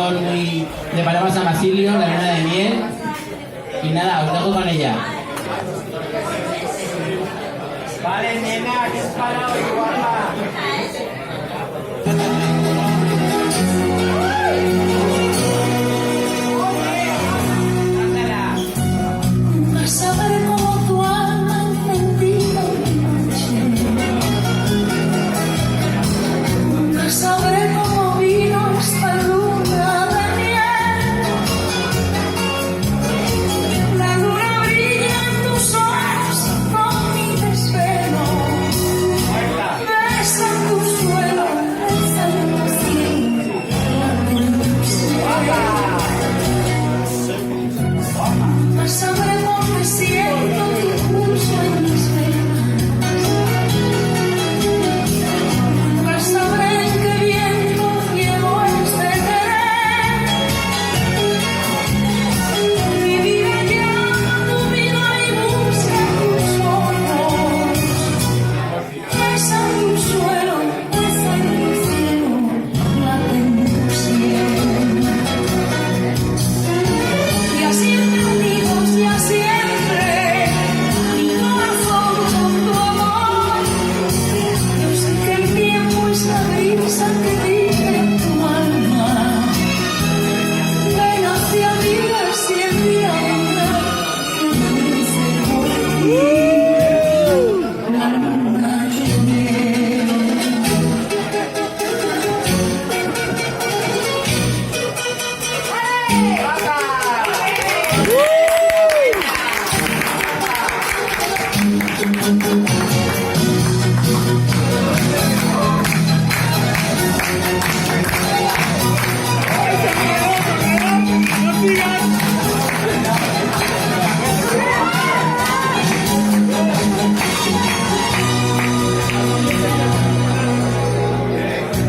canción muy de Paloma San Basilio, La luna de miel. Y nada, os dejo con ella. Vale, nena, que es para hoy, guapa. Saber cómo tu alma encendido mi noche. Nunca sabré cómo vino esta luna de miel. La luna brilla en tus ojos con mi desvelo. Besa tu suelo, besa tu cielo, nunca sabré porque siento tu pulso en mis venas. Nunca sabré en qué viento ciego este querer. Mi vida llama tu vida y busca tus ojos. Besa tu suelo, besa tu cielo, late en tu cielo. Y así unidos, y así siempre, mi corazón con tu amor. Yo sé que el tiempo es la brisa que vive en tu alma. Ven hacia mí, hacia el día vendrá, que me dice por ti, la luna de miel.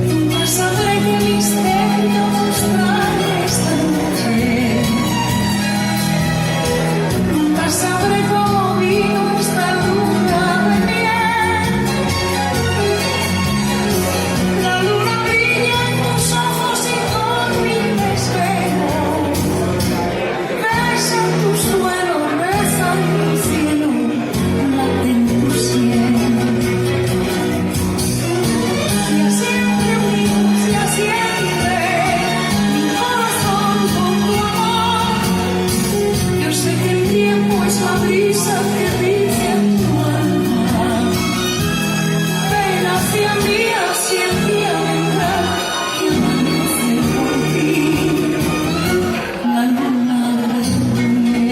Nunca sabré qué misterio mostrar esta noche. Nunca sabré cómo vino esta luna de miel. La luna brilla en tus ojos y con mi desvelo. Besa tu suelo, besa tu cielo, late en tu cielo. Y así unidos, y así siempre, mi corazón con tu amor. Yo sé que el tiempo es la brisa que rige en tu alma. Ven hacia mí, hacia el día vendrá, que amanece por ti, la luna de miel.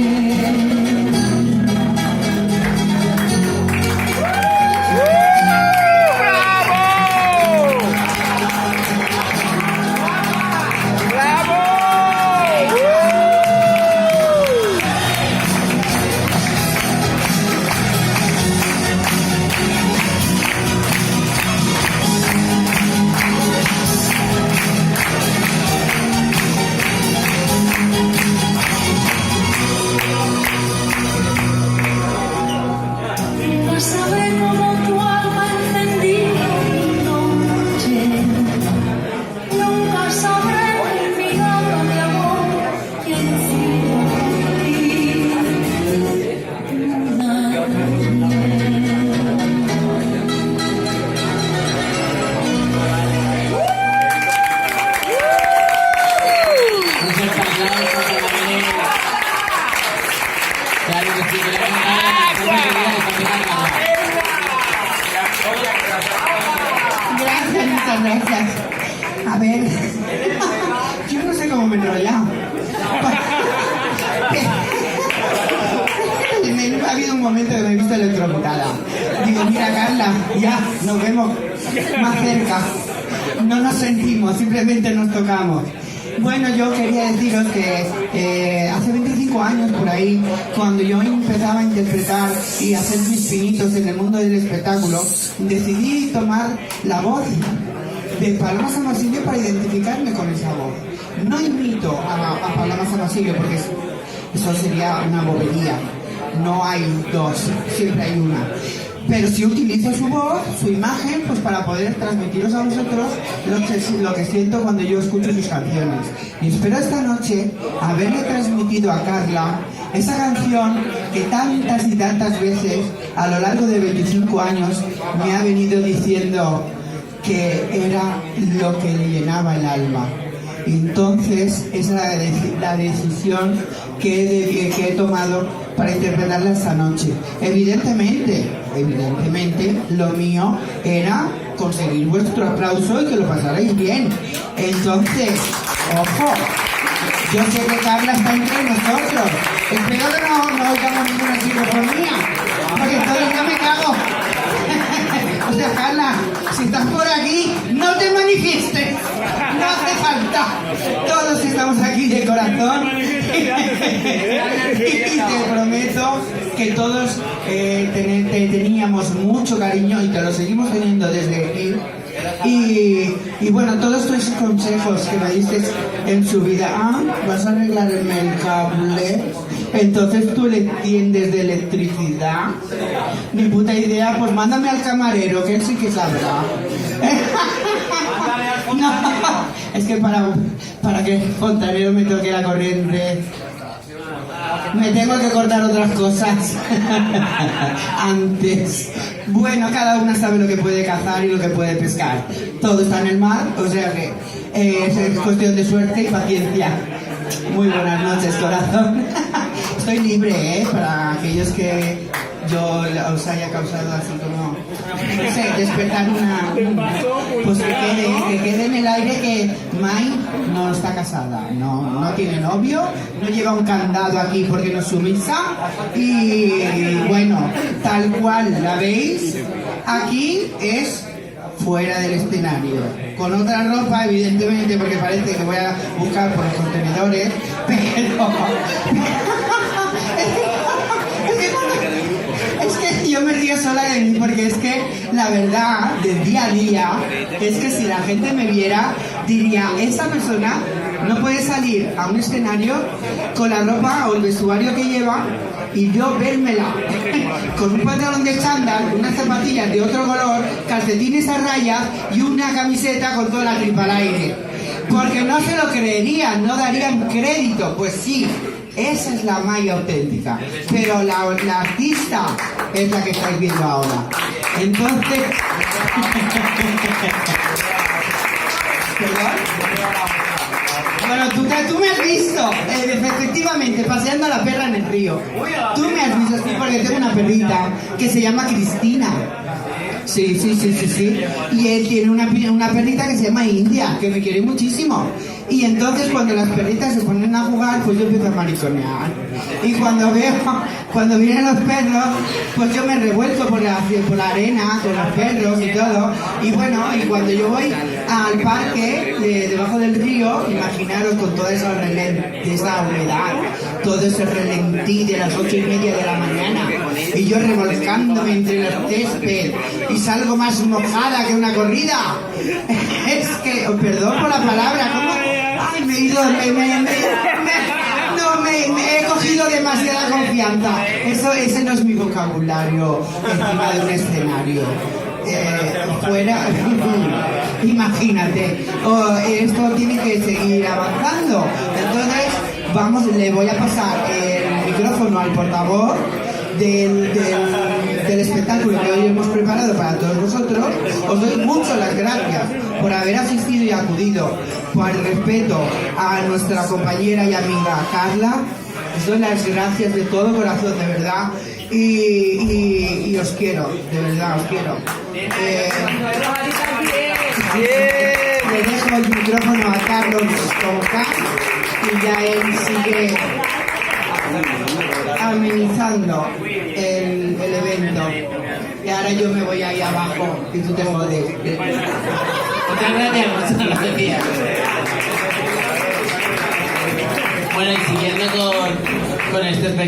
Nunca sabré cómo tu alma encendido mi noche. Nunca sabré el milagro de amor que he sido por ti. Luna de miel. Un fuerte aplauso para Belén. Claro que sí, que le vamos a dar la mejor calidad de Camila Calva. Gracias, muchas gracias. A ver, yo no sé cómo me he enrollado. Ha habido un momento que me he visto electrocutada. Digo, mira Carla, ya nos vemos más cerca. No nos sentimos, simplemente nos tocamos. Bueno, yo quería deciros que hace 25 años por ahí, cuando yo empezaba a interpretar y a hacer mis pinitos en el mundo del espectáculo, decidí tomar la voz de Paloma San Basilio para identificarme con esa voz. No imito a Paloma San Basilio porque eso sería una bobería. No hay dos, siempre hay una. pero sí utilizo su voz, su imagen, pues para poder transmitiros a vosotros lo que siento cuando yo escucho sus canciones. Y espero esta noche haberle transmitido a Carla esa canción que tantas y tantas veces a lo largo de 25 años me ha venido diciendo que era lo que le llenaba el alma. Entonces es la decisión que he tomado para interpretarla esta noche. Evidentemente, lo mío era conseguir vuestro aplauso y que lo pasarais bien. Entonces, ojo, yo sé que Carla está entre nosotros. Espero que no oigamos ninguna psicofonía, porque entonces ya me cago. O sea, Carla, si estás por aquí, no te manifiestes, no hace falta. Todos estamos aquí de corazón. Y te prometo que todos te teníamos mucho cariño y te lo seguimos teniendo desde aquí. Y bueno, todos tus consejos que me diste en su vida, vas a arreglarme el cable, entonces tú le entiendes de electricidad, ni puta idea, pues mándame al camarero, que él sí que sabrá. No, es que para que el fontanero me toque la corriente, me tengo que cortar otras cosas antes. Bueno, cada una sabe lo que puede cazar y lo que puede pescar. Todo está en el mar, o sea que es cuestión de suerte y paciencia. Muy buenas noches, corazón. Estoy libre, para aquellos que yo os haya causado así como, no sé, despertar pues que quede en el aire que Mai no está casada, no tiene novio, no lleva un candado aquí porque no es sumisa y bueno, tal cual la veis, aquí es fuera del escenario, con otra ropa evidentemente porque parece que voy a buscar por los contenedores, pero es que yo me río sola de mí porque es que la verdad del día a día es que si la gente me viera diría, esa persona no puede salir a un escenario con la ropa o el vestuario que lleva y yo vérmela con un pantalón de chándal, unas zapatillas de otro color, calcetines a rayas y una camiseta con toda la tripa al aire, porque no se lo creerían, no darían crédito. Pues sí, esa es la Mai auténtica, pero la artista es la que estáis viendo ahora. Entonces, ¿perdón? Bueno, tú me has visto, efectivamente, paseando a la perra en el río. Tú me has visto, sí, porque tengo una perrita que se llama Cristina. Sí. Y él tiene una perrita que se llama India, que me quiere muchísimo. Y entonces cuando las perritas se ponen a jugar, pues yo empiezo a mariconear. Y cuando vienen los perros, pues yo me revuelco por la arena con los perros y todo. Y bueno, y cuando yo voy al parque debajo del río, imaginaros con toda esa humedad, todo ese relentí de las 8:30 de la mañana, y yo revolcándome entre el césped y salgo más mojada que una corrida. Es que, perdón por la palabra, ¿cómo? Ay, me he ido, me he cogido demasiada confianza. Ese no es mi vocabulario encima de un escenario. Fuera, imagínate, esto tiene que seguir avanzando. Entonces, le voy a pasar el micrófono al portavoz del espectáculo que hoy hemos preparado para todos vosotros. Os doy muchas las gracias por haber asistido y acudido, por el respeto a nuestra compañera y amiga Carla. Os doy las gracias de todo corazón, de verdad, y os quiero, de verdad, os quiero. Le dejo el micrófono a Carlos Conca y ya él sigue amenizando el evento. Y ahora yo me voy ahí abajo y tú te jodes. Muchas gracias. Bueno, y siguiendo con este espectáculo.